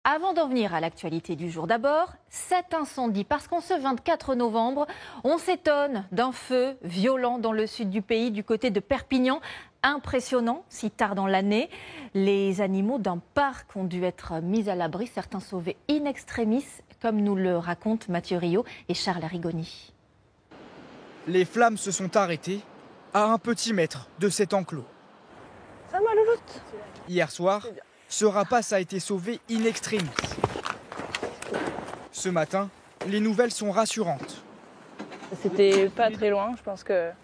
Avant d'en venir à l'actualité du jour, d'abord, cet incendie, parce qu'en ce 24 novembre, on s'étonne d'un feu violent dans le sud du pays, du côté de Perpignan. Impressionnant, si tard dans l'année. Les animaux d'un parc ont dû être mis à l'abri, certains sauvés in extremis, comme nous le racontent Mathieu Rio et Charles Arrigoni. Les flammes se sont arrêtées à un petit mètre de cet enclos. Ça va, louloute. Hier soir, ce rapace a été sauvé in extremis. Ce matin, les nouvelles sont rassurantes. C'était pas très loin, je pense qu'elle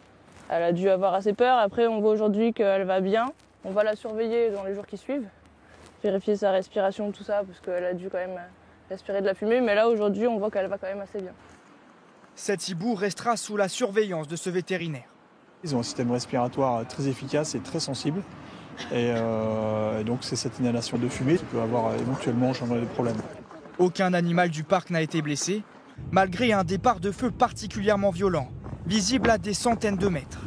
a dû avoir assez peur. Après, on voit aujourd'hui qu'elle va bien. On va la surveiller dans les jours qui suivent, vérifier sa respiration, tout ça, parce qu'elle a dû quand même respirer de la fumée. Mais là, aujourd'hui, on voit qu'elle va quand même assez bien. Cet hibou restera sous la surveillance de ce vétérinaire. Ils ont un système respiratoire très efficace et très sensible. Et donc c'est cette inhalation de fumée qui peut avoir éventuellement des problèmes. Aucun animal du parc n'a été blessé, malgré un départ de feu particulièrement violent, visible à des centaines de mètres.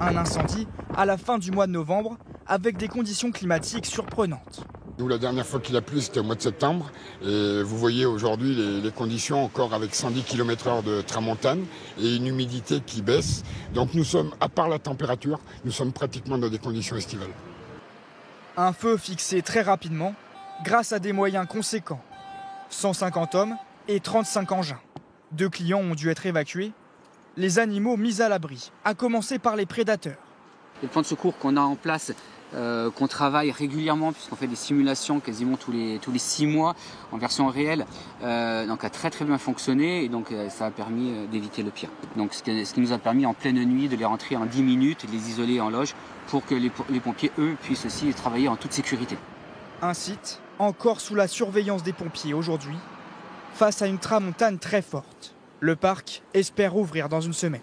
Un incendie à la fin du mois de novembre, avec des conditions climatiques surprenantes. Nous, la dernière fois qu'il a plu, c'était au mois de septembre. Et vous voyez aujourd'hui les conditions encore avec 110 km/h de tramontane et une humidité qui baisse. Donc nous sommes, à part la température, nous sommes pratiquement dans des conditions estivales. Un feu fixé très rapidement, grâce à des moyens conséquents. 150 hommes et 35 engins. 2 clients ont dû être évacués. Les animaux mis à l'abri, à commencer par les prédateurs. Les plans de secours qu'on a en place, qu'on travaille régulièrement, puisqu'on fait des simulations quasiment tous les 6 mois en version réelle, donc a très bien fonctionné et donc ça a permis d'éviter le pire. Donc ce qui nous a permis en pleine nuit de les rentrer en 10 minutes, de les isoler en loge pour que les pompiers, eux, puissent aussi travailler en toute sécurité. Un site encore sous la surveillance des pompiers aujourd'hui, face à une tramontane très forte. Le parc espère ouvrir dans une semaine.